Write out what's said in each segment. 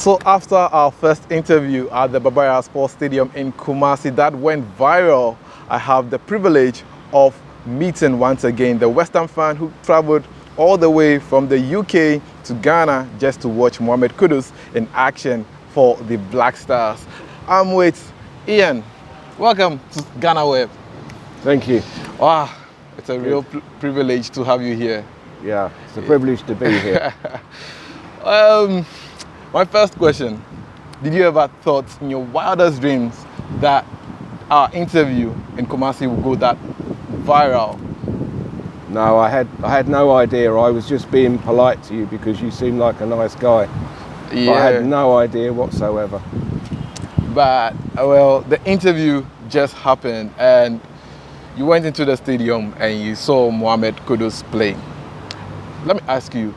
So after our first interview at the Babaya Sports Stadium in Kumasi that went viral, I have the privilege of meeting once again the West Ham fan who traveled all the way from the UK to Ghana just to watch Mohamed Kudus in action for the Black Stars. I'm with Ian. Welcome to GhanaWeb. Thank you. Wow, it's a real privilege to have you here. Yeah, it's a privilege to be here. My first question, did you ever thought in your wildest dreams that our interview in Kumasi would go that viral? No, I had no idea. I was just being polite to you because you seem like a nice guy. Yeah. But I had no idea whatsoever. But, well, the interview just happened and you went into the stadium and you saw Mohamed Kudus play. Let me ask you,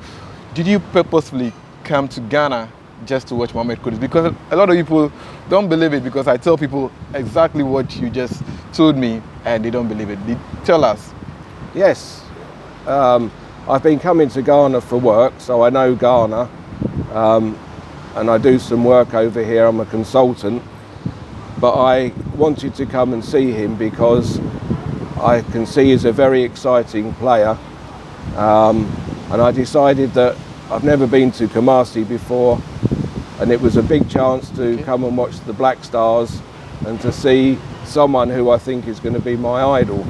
did you purposefully come to Ghana just to watch Mohamed Kudus? Because a lot of people don't believe it because I tell people exactly what you just told me and they don't believe it. Tell us. Yes, I've been coming to Ghana for work, so I know Ghana. And I do some work over here. I'm a consultant. But I wanted to come and see him because I can see he's a very exciting player. And I decided that I've never been to Kumasi before, and it was a big chance to come and watch the Black Stars and to see someone who I think is going to be my idol.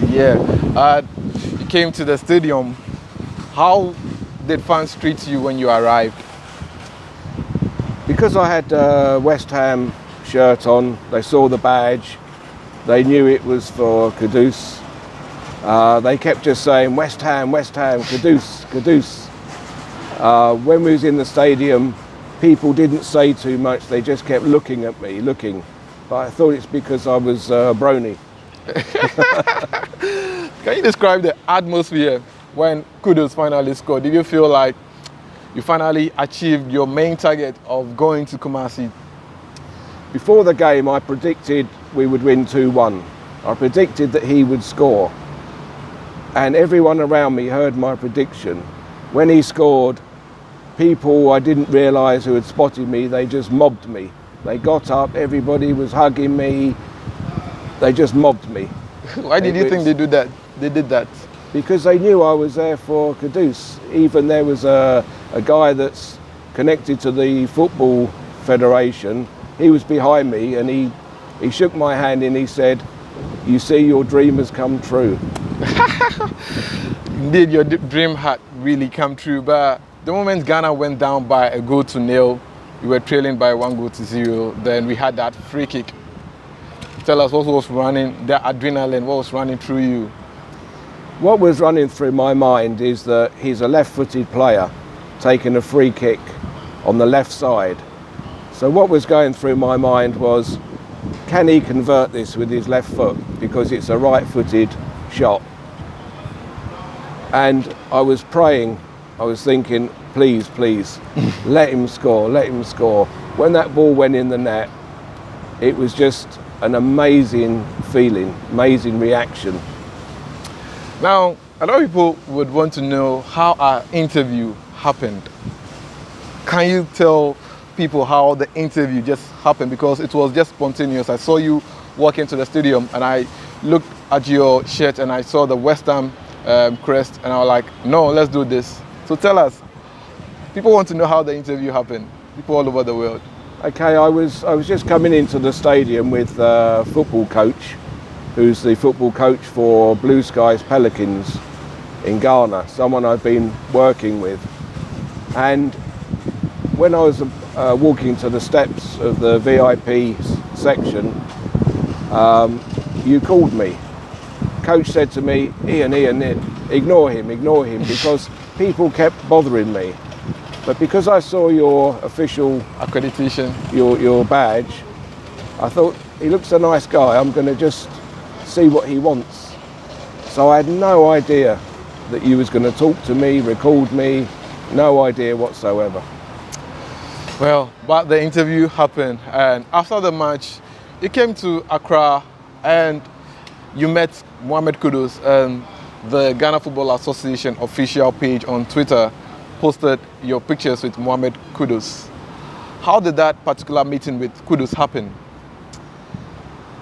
Yeah, you came to the stadium. How did fans treat you when you arrived? Because I had a West Ham shirt on, they saw the badge, they knew it was for Kudus. They kept just saying, West Ham, Kudus, Kudus. When we was in the stadium, people didn't say too much, they just kept looking at me, But I thought it's because I was Brony. Can you describe the atmosphere when Kudus finally scored? Did you feel like you finally achieved your main target of going to Kumasi? Before the game, I predicted we would win 2-1. I predicted that he would score. And everyone around me heard my prediction. When he scored, people I didn't realise who had spotted me, they just mobbed me. They got up, everybody was hugging me. They just mobbed me. Why did you think they did that? Because they knew I was there for Kudus. Even there was a guy that's connected to the Football Federation. He was behind me and he shook my hand and he said, "You see, your dream has come true." Indeed, your dream had really come true. But the moment Ghana went down by a 1-0, we were trailing by 1-0. Then we had that free kick. Tell us what was running, the adrenaline, what was running through you? What was running through my mind is that he's a left-footed player taking a free kick on the left side. So what was going through my mind was, can he convert this with his left foot? Because it's a right-footed shot. And I was praying, I was thinking, please, let him score. When that ball went in the net, it was just an amazing feeling, amazing reaction. Now, a lot of people would want to know how our interview happened. Can you tell people how the interview just happened? Because it was just spontaneous. I saw you walk into the stadium and I looked at your shirt and I saw the West Ham crest and I was like, no, let's do this. So tell us, people want to know how the interview happened, people all over the world. Okay, I was just coming into the stadium with a football coach, who's the football coach for Blue Skies Pelicans in Ghana, someone I've been working with. And when I was walking to the steps of the VIP section, you called me. Coach said to me, Ian, ignore him, because people kept bothering me. But because I saw your official accreditation, your badge, I thought, he looks a nice guy, I'm going to just see what he wants. So I had no idea that you was going to talk to me, record me, no idea whatsoever. Well, but the interview happened, and after the match, you came to Accra and you met Mohamed Kudus and the Ghana Football Association official page on Twitter. posted your pictures with Mohamed Kudus. How did that particular meeting with Kudus happen?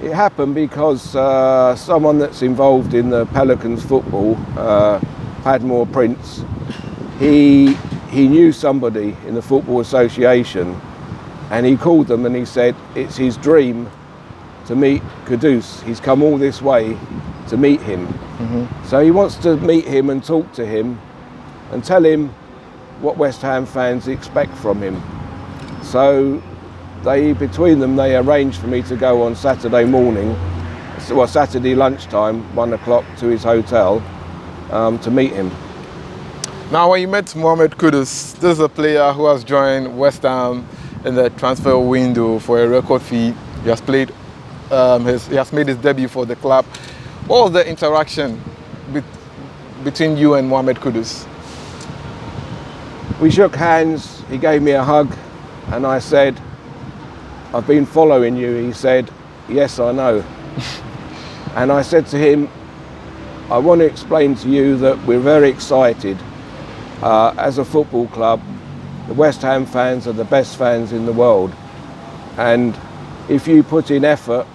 It happened because someone that's involved in the Pelicans football, Padmore Prince, he knew somebody in the Football Association, and he called them and he said it's his dream to meet Kudus. He's come all this way to meet him. So he wants to meet him and talk to him and tell him what West Ham fans expect from him. So between them, they arranged for me to go on Saturday morning, well, Saturday lunchtime, 1 o'clock, to his hotel to meet him. Now, when you met Mohamed Kudus, this is a player who has joined West Ham in the transfer window for a record fee. He has played, he has made his debut for the club. What was the interaction between you and Mohamed Kudus? We shook hands, he gave me a hug, and I said, I've been following you. He said, yes, I know. And I said to him, I want to explain to you that we're very excited. As a football club, the West Ham fans are the best fans in the world. And if you put in effort,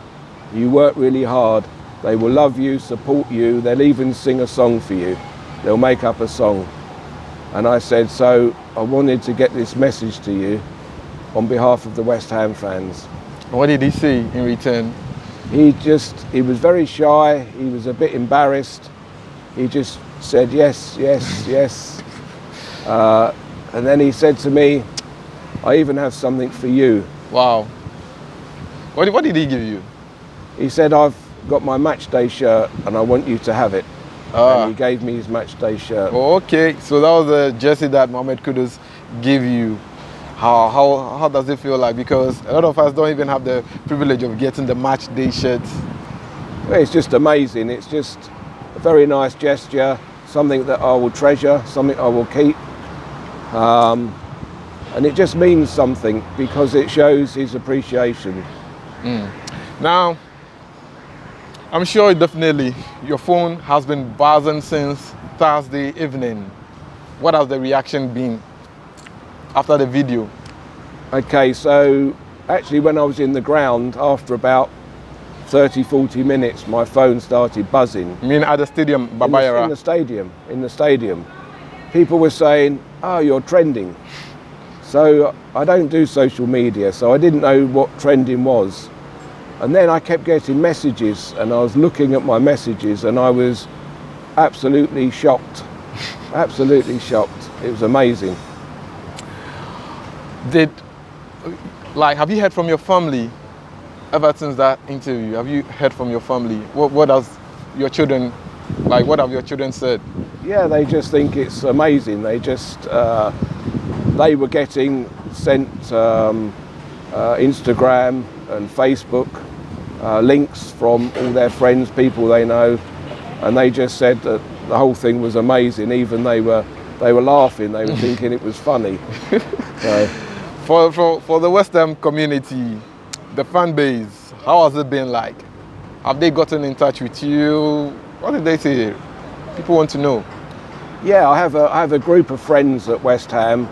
you work really hard, they will love you, support you, they'll even sing a song for you. They'll make up a song. And I said, so I wanted to get this message to you on behalf of the West Ham fans. What did he say in return? He was very shy, he was a bit embarrassed. He just said, yes, yes, yes. And then he said to me, I even have something for you. Wow. What did he give you? He said, I've got my match day shirt and I want you to have it. And he gave me his match day shirt. Okay, so that was the jersey that Mohamed Kudus gave you. How does it feel like? Because a lot of us don't even have the privilege of getting the match day shirts. Well, it's just amazing. It's just a very nice gesture, something that I will treasure, something I will keep. And it just means something because it shows his appreciation. Now, I'm sure definitely your phone has been buzzing since Thursday evening. What has the reaction been after the video? Okay, so actually when I was in the ground, after about 30-40 minutes, my phone started buzzing. You mean at the stadium, Babayara? In the stadium. People were saying, oh, you're trending. So I don't do social media, so I didn't know what trending was. And then I kept getting messages, and I was looking at my messages, and I was absolutely shocked. Absolutely shocked. It was amazing. Have you heard from your family ever since that interview? Have you heard from your family? What have your children said? Yeah, they just think it's amazing. They just, they were getting sent Instagram and Facebook links from all their friends, people they know, and they just said that the whole thing was amazing. Even they were laughing. They were thinking it was funny. So. For the West Ham community, the fan base, how has it been like? Have they gotten in touch with you? What did they say? People want to know. Yeah, I have a group of friends at West Ham.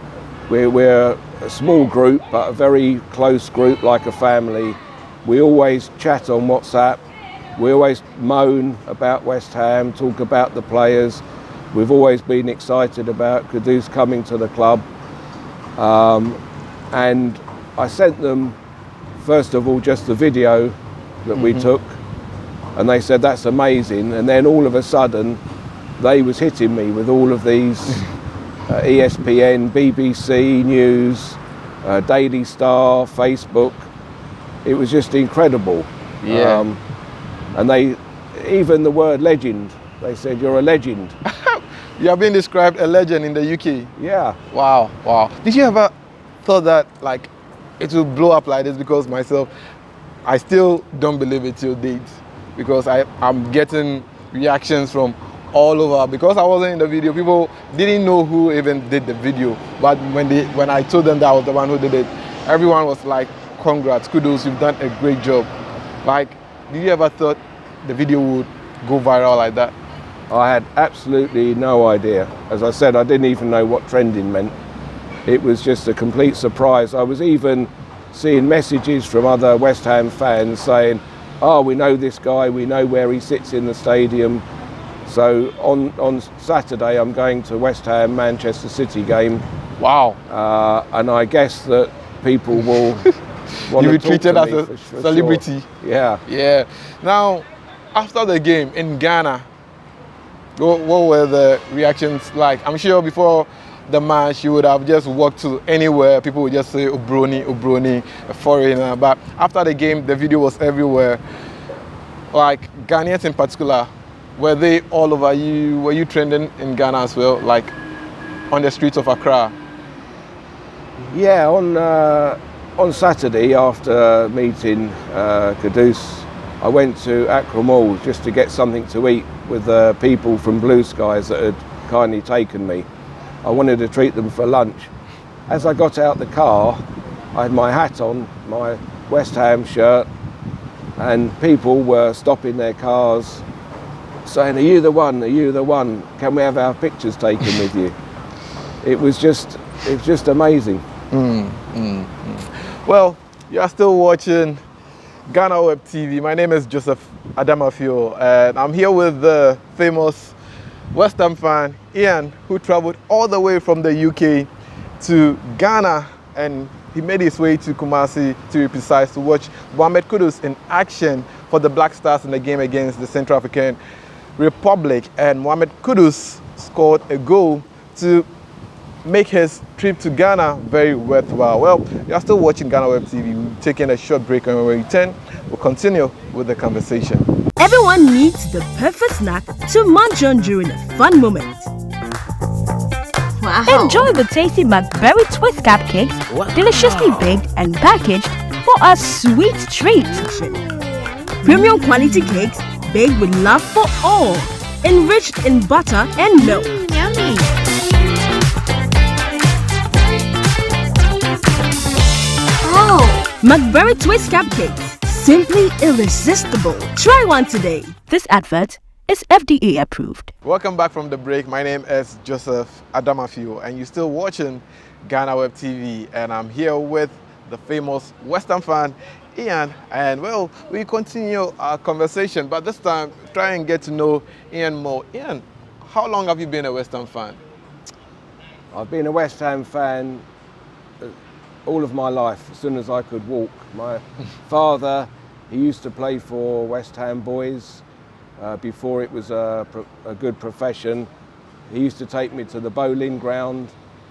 We're a small group, but a very close group, like a family. We always chat on WhatsApp. We always moan about West Ham, talk about the players. We've always been excited about Kudus coming to the club. And I sent them, first of all, just the video that we took, and they said, that's amazing. And then all of a sudden, they was hitting me with all of these ESPN, BBC News, Daily Star, Facebook. It was just incredible. Yeah. And even the word legend, they said, you're a legend. You have been described a legend in the UK. Yeah. Wow. Did you ever thought that it will blow up like this? Because myself, I still don't believe it till date, because I'm getting reactions from all over. Because I wasn't in the video, people didn't know who even did the video, but when I told them that I was the one who did it, everyone was like, congrats, Kudus, you've done a great job. Did you ever thought the video would go viral like that? I had absolutely no idea. As I said, I didn't even know what trending meant. It was just a complete surprise. I was even seeing messages from other West Ham fans saying, oh, we know this guy, we know where he sits in the stadium. So on Saturday, I'm going to West Ham Manchester City game. Wow. And I guess that people will want You were to talk treated to as me a for celebrity. Sure. Yeah. Yeah. Now, after the game in Ghana, what were the reactions like? I'm sure before the match you would have just walked to anywhere. People would just say Obroni, Obroni, a foreigner. But after the game, the video was everywhere. Like Ghanaians in particular, were they all over you? Were you trending in Ghana as well, like on the streets of Accra? Yeah, on Saturday after meeting Kudus, I went to Accra Mall just to get something to eat with the people from Blue Skies that had kindly taken me. I wanted to treat them for lunch. As I got out the car, I had my hat on, my West Ham shirt, and people were stopping their cars saying, are you the one? Are you the one? Can we have our pictures taken with you? It was just amazing. Well, you are still watching GhanaWeb TV. My name is Adzaho-Amenortor, and I'm here with the famous West Ham fan, Ian, who traveled all the way from the UK to Ghana, and he made his way to Kumasi, to be precise, to watch Mohamed Kudus in action for the Black Stars in the game against the Central African Republic. And Mohamed Kudus scored a goal to make his trip to Ghana very worthwhile. Well, you are still watching GhanaWeb TV. We're taking a short break, and when we return, we'll continue with the conversation. Everyone needs the perfect snack to munch on during a fun moment. Wow. Enjoy the tasty McBerry Twist cupcakes, deliciously baked and packaged for a sweet treat. Premium quality cakes baked with love for all, enriched in butter and milk. Yummy. Oh, McBerry Twist cupcakes, simply irresistible. Try one today. This advert is FDA approved. Welcome back from the break. My name is Adzaho-Amenortor, and you're still watching GhanaWeb TV, and I'm here with the famous West Ham fan, Ian, and well, we continue our conversation, but this time try and get to know Ian more. Ian, how long have you been a West Ham fan? I've been a West Ham fan all of my life, as soon as I could walk. My father, he used to play for West Ham boys before it was a good profession. He used to take me to the bowling ground.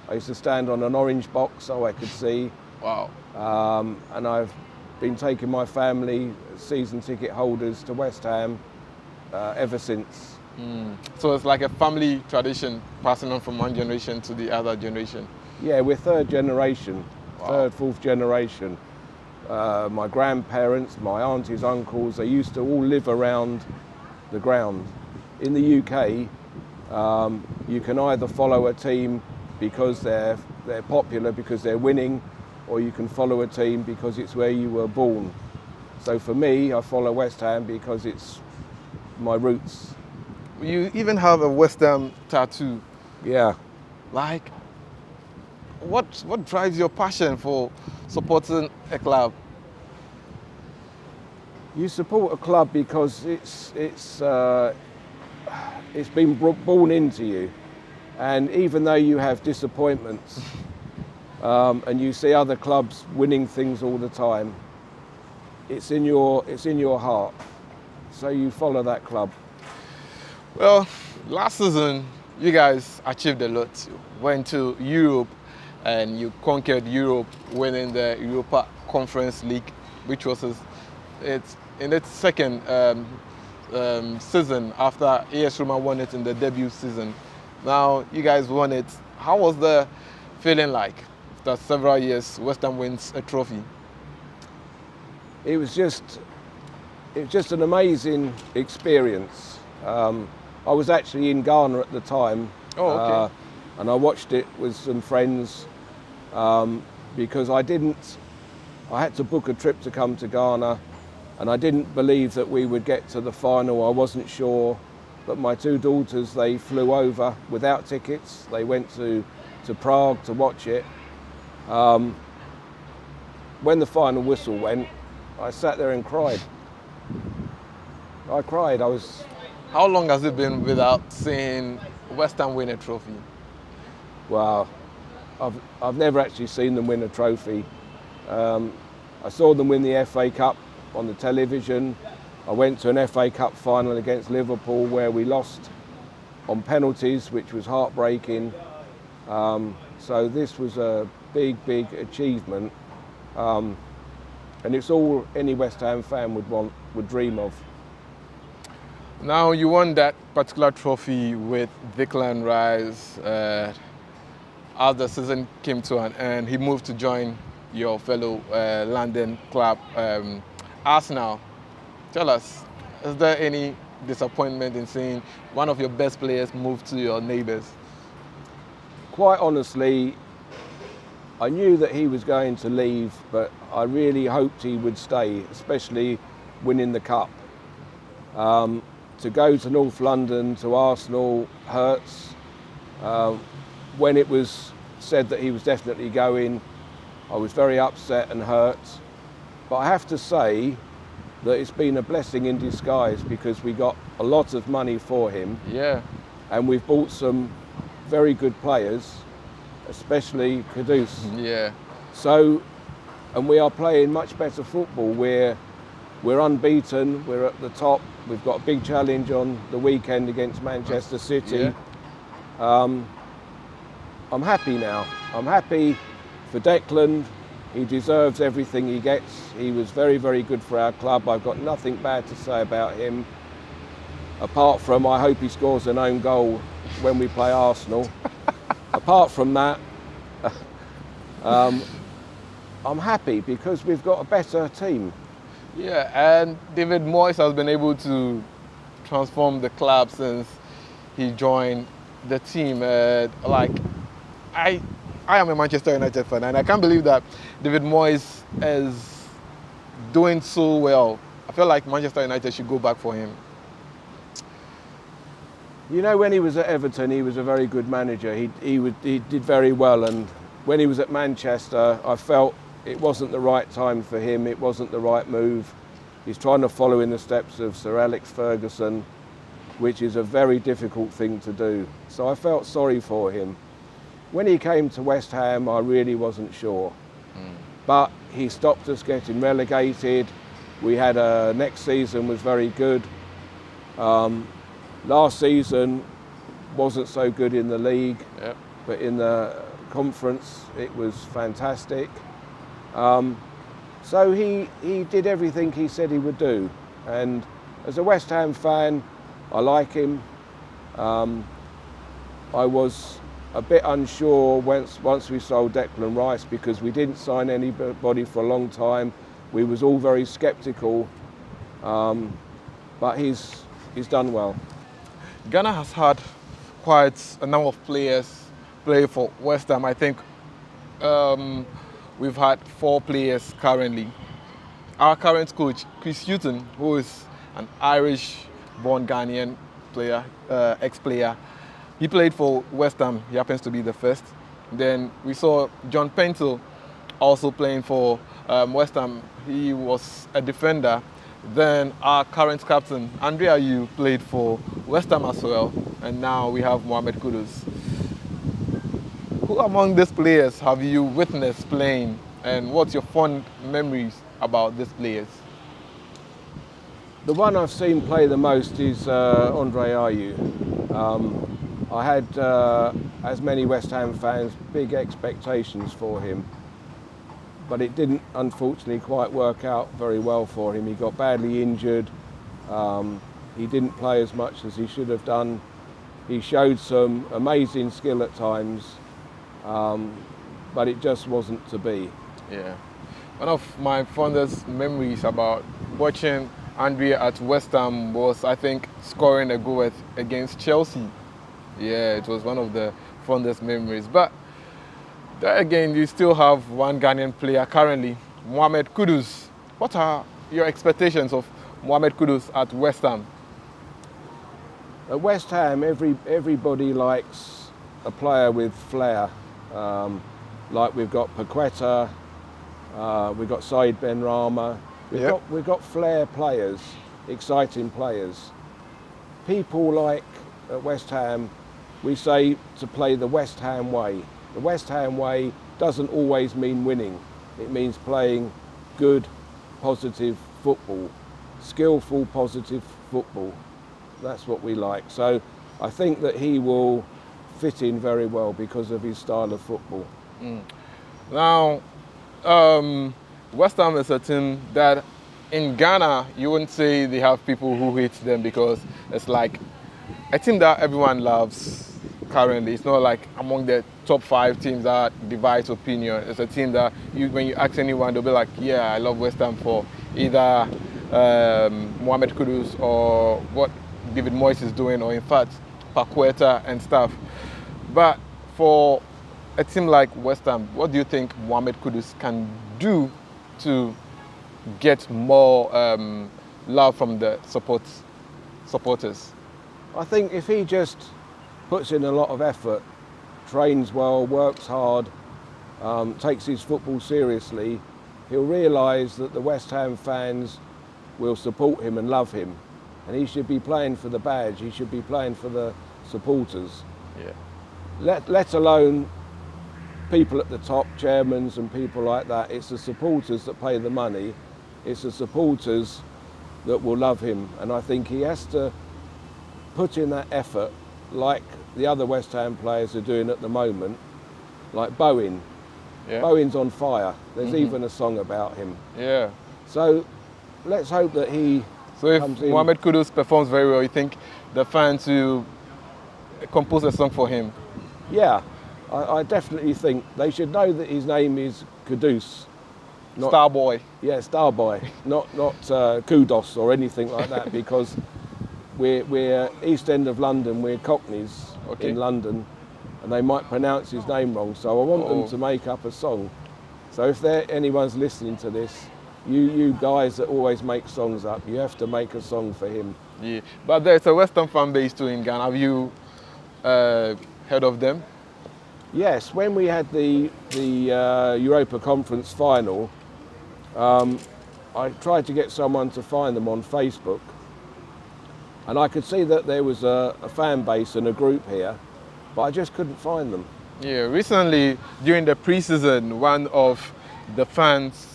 I used to stand on an orange box so I could see. Wow. And I've been taking my family, season ticket holders, to West Ham ever since. So it's like a family tradition, passing on from one generation to the other generation. Yeah, we're third generation, third, fourth generation. My grandparents, my aunties, uncles, they used to all live around the ground. In the UK, you can either follow a team because they're popular, because they're winning, or you can follow a team because it's where you were born. So for me, I follow West Ham because it's my roots. You even have a West Ham tattoo. Yeah. Like, what drives your passion for supporting a club? You support a club because it's been born into you, and even though you have disappointments and you see other clubs winning things all the time, it's in your heart, so you follow that club. Well, last season you guys achieved a lot. You went to Europe and you conquered Europe, winning the Europa Conference League, which was it's in its second season after AS Roma won it in the debut season. Now you guys won it. How was the feeling like after several years West Ham wins a trophy? It was just an amazing experience. I was actually in Ghana at the time. Oh, okay. And I watched it with some friends because I had to book a trip to come to Ghana, and I didn't believe that we would get to the final. I wasn't sure, but my two daughters, they flew over without tickets. They went to Prague to watch it. When the final whistle went, I sat there and cried. I cried. How long has it been without seeing West Ham win a trophy? Wow, I've never actually seen them win a trophy. I saw them win the FA Cup on the television. I went to an FA Cup final against Liverpool where we lost on penalties, which was heartbreaking. So this was a big achievement, and it's all any West Ham fan would dream of. Now, you won that particular trophy with Declan Rice. As the season came to an end, he moved to join your fellow London club, Arsenal. Tell us, is there any disappointment in seeing one of your best players move to your neighbours? Quite honestly, I knew that he was going to leave, but I really hoped he would stay, especially winning the cup. To go to North London, to Arsenal, hurts. When it was said that he was definitely going, I was very upset and hurt. But I have to say that it's been a blessing in disguise because we got a lot of money for him. Yeah. And we've bought some very good players, especially Kudus. Yeah. So, and we are playing much better football. We're unbeaten, we're at the top. We've got a big challenge on the weekend against Manchester City. Yeah. I'm happy now. I'm happy for Declan. He deserves everything he gets. He was very good for our club. I've got nothing bad to say about him, apart from I hope he scores an own goal when we play Arsenal. Apart from that, I'm happy because we've got a better team. Yeah, and David Moyes has been able to transform the club since he joined the team. I am a Manchester United fan, and I can't believe that David Moyes is doing so well. I feel like Manchester United should go back for him. You know, when he was at Everton, he was a very good manager. He did very well, and when he was at Manchester, I felt it wasn't the right time for him. It wasn't the right move. He's trying to follow in the steps of Sir Alex Ferguson, which is a very difficult thing to do. So I felt sorry for him. When he came to West Ham, I really wasn't sure. But he stopped us getting relegated. We had next season was very good. Last season wasn't so good in the league, Yep. but in the conference it was fantastic. So he did everything he said he would do. And as a West Ham fan, I like him. I was a bit unsure once we sold Declan Rice because we didn't sign anybody for a long time. We was all very sceptical, but he's done well. Ghana has had quite a number of players play for West Ham. I think we've had 4 players currently. Our current coach, Chris Hughton, who is an Irish-born Ghanaian player, ex-player, he played for West Ham. He happens to be the first. Then we saw John Pentil also playing for West Ham. He was a defender. Then our current captain, Andrea Yu, played for West Ham as well. And now we have Mohamed Kudus. Who among these players have you witnessed playing, and what's your fond memories about these players? The one I've seen play the most is Andre Ayew. I had, as many West Ham fans, big expectations for him, but it didn't unfortunately quite work out very well for him. He got badly injured. He didn't play as much as he should have done. He showed some amazing skill at times, but it just wasn't to be. Yeah. One of my fondest memories about watching Andrea at West Ham was, I think, scoring a goal against Chelsea. Yeah, it was one of the fondest memories. But there again, you still have one Ghanaian player currently, Mohamed Kudus. What are your expectations of Mohamed Kudus at West Ham? At West Ham, everybody likes a player with flair. Like we've got Paqueta, we've got Said Benrahma. We've got flair players, exciting players. People like at West Ham, we say to play the West Ham way. The West Ham way doesn't always mean winning. It means playing good, positive football, skillful, positive football. That's what we like. So I think that he will fit in very well because of his style of football. Now, West Ham is a team that in Ghana, you wouldn't say they have people who hate them because it's like a team that everyone loves currently. It's not like among the top 5 teams that divides opinion. It's a team that when you ask anyone, they'll be like, yeah, I love West Ham for either Mohamed Kudus or what David Moyes is doing, or in fact, Paqueta and stuff. But for a team like West Ham, what do you think Mohamed Kudus can do to get more love from the supporters? I think if he just puts in a lot of effort, trains well, works hard, takes his football seriously, he'll realise that the West Ham fans will support him and love him. And he should be playing for the badge, he should be playing for the supporters. Yeah. Let alone people at the top, chairmans and people like that. It's the supporters that pay the money. It's the supporters that will love him. And I think he has to put in that effort like the other West Ham players are doing at the moment, like Bowen. Yeah. Bowen's on fire. There's even a song about him. Yeah. So let's hope that he So if comes in. Mohamed Kudus performs very well, you think the fans will compose a song for him? Yeah, I definitely think they should know that his name is Kudus. Starboy. Yeah, Starboy, not Kudus or anything like that, because we're East End of London, we're Cockneys in London, and they might pronounce his name wrong, so I want them to make up a song. So if anyone's listening to this, you guys that always make songs up, you have to make a song for him. Yeah, but there's a West Ham fan base too in Ghana. Have you heard of them? Yes, when we had the Europa Conference final, I tried to get someone to find them on Facebook, and I could see that there was a fan base and a group here, but I just couldn't find them. Yeah, recently during the pre-season, one of the fans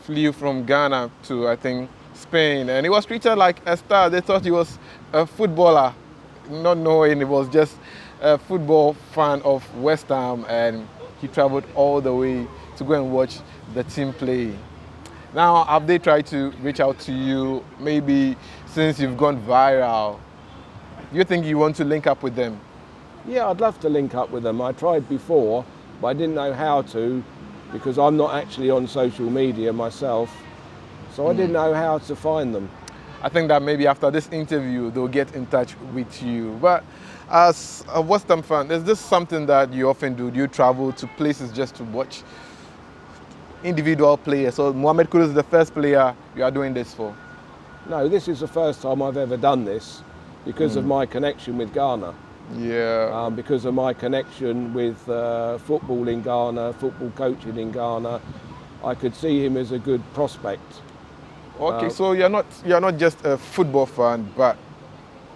flew from Ghana to, I think, Spain, and he was treated like a star. They thought he was a footballer, not knowing he was just a football fan of West Ham, and he traveled all the way to go and watch the team play. Now, have they tried to reach out to you, maybe since you've gone viral? Do you think you want to link up with them? Yeah, I'd love to link up with them. I tried before, but I didn't know how to, because I'm not actually on social media myself, so I didn't know how to find them. I think that maybe after this interview, they'll get in touch with you. But as a West Ham fan, is this something that you often do? Do you travel to places just to watch individual players? So Mohamed Kudus is the first player you are doing this for? No, this is the first time I've ever done this because of my connection with Ghana. Yeah. Because of my connection with football in Ghana, football coaching in Ghana, I could see him as a good prospect. Okay, so you're not just a football fan, but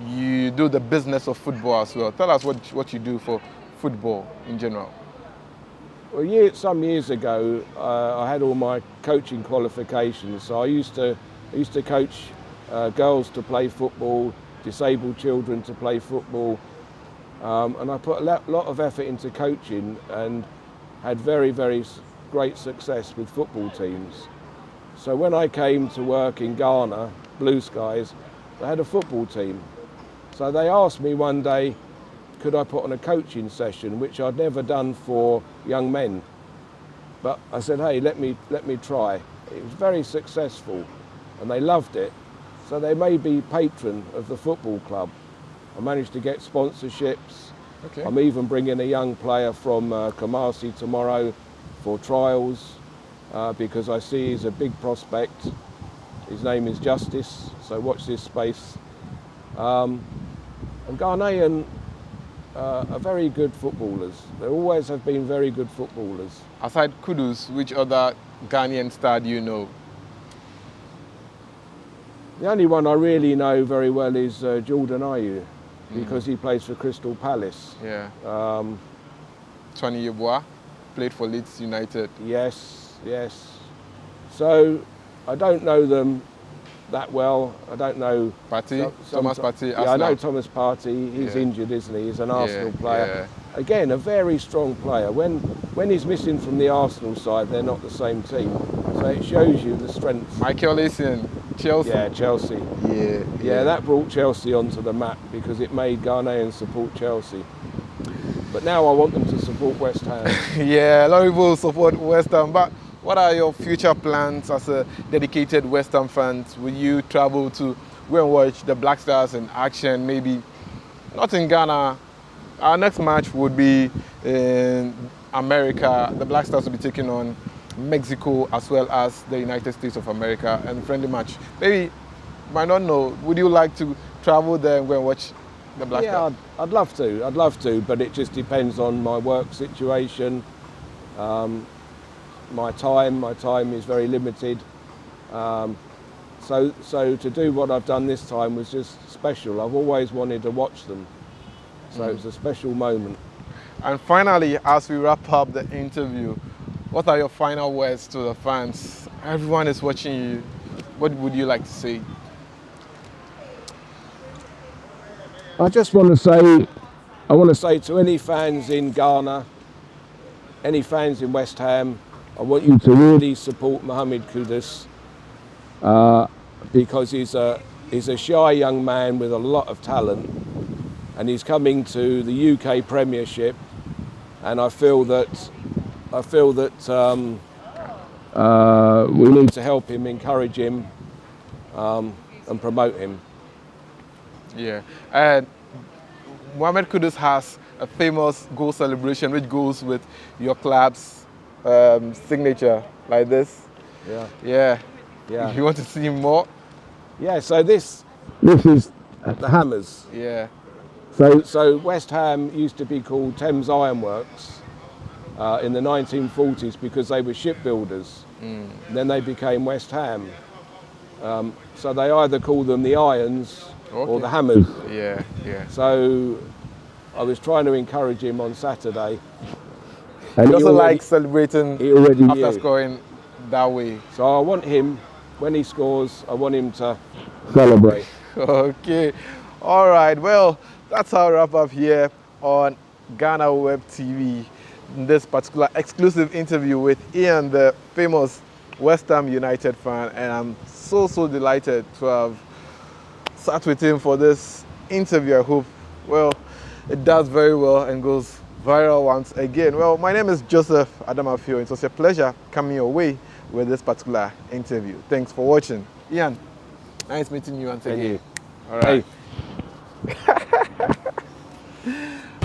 you do the business of football as well. Tell us what you do for football in general. Well, some years ago, I had all my coaching qualifications. So I used to coach girls to play football, disabled children to play football, and I put a lot of effort into coaching and had very, very great success with football teams. So when I came to work in Ghana, Blue Skies, they had a football team. So they asked me one day, could I put on a coaching session, which I'd never done for young men. But I said, hey, let me try. It was very successful and they loved it. So they made me patron of the football club. I managed to get sponsorships. Okay. I'm even bringing a young player from Kumasi tomorrow for trials because I see he's a big prospect. His name is Justice, so watch this space. And Ghanaian are very good footballers. They always have been very good footballers. Aside Kudus, which other Ghanaian star do you know? The only one I really know very well is Jordan Ayew, because he plays for Crystal Palace. Yeah. Tony Yeboah played for Leeds United. Yes, yes. So I don't know them that well. I don't know Partey, Thomas Partey. Yeah, I know Thomas Partey. He's injured, isn't he? He's an Arsenal player. Yeah. Again, a very strong player. When he's missing from the Arsenal side, they're not the same team. So it shows you the strength. Michael Essien, Chelsea. Yeah, Chelsea. Yeah, that brought Chelsea onto the map because it made Ghanaians support Chelsea. But now I want them to support West Ham. Yeah, a lot of people support West Ham, but what are your future plans as a dedicated West Ham fan? Will you travel to go and watch the Black Stars in action? Maybe not in Ghana. Our next match would be in America. The Black Stars will be taking on Mexico as well as the United States of America, and friendly match. Maybe, might not know, would you like to travel there and go and watch the Black Stars? Yeah, I'd love to, but it just depends on my work situation. My time is very limited. So to do what I've done this time was just special. I've always wanted to watch them. So it was a special moment. And finally, as we wrap up the interview, what are your final words to the fans? Everyone is watching you. What would you like to say? I just want to say to any fans in Ghana, any fans in West Ham, I want you to really support Mohamed Kudus because he's a shy young man with a lot of talent, and he's coming to the UK Premiership, and I feel that we need to help him, encourage him, and promote him. Yeah, and Mohamed Kudus has a famous goal celebration which goes with your club's signature, like this. Yeah. You want to see more? Yeah. So this is the Hammers. Yeah. So West Ham used to be called Thames Ironworks in the 1940s because they were shipbuilders. Then they became West Ham. So they either call them the Irons or the Hammers. Yeah. So I was trying to encourage him on Saturday. And he also likes celebrating after scoring that way. So I want him, when he scores, I want him to celebrate. Okay. All right. Well, that's our wrap up here on GhanaWeb TV. This particular exclusive interview with Ian, the famous West Ham United fan, and I'm so delighted to have sat with him for this interview. I hope, well, it does very well and goes viral once again. Well, my name is Joseph Adamafio. It was a pleasure coming your way with this particular interview. Thanks for watching. Ian, nice meeting you once again. Thank you. All right. Hey.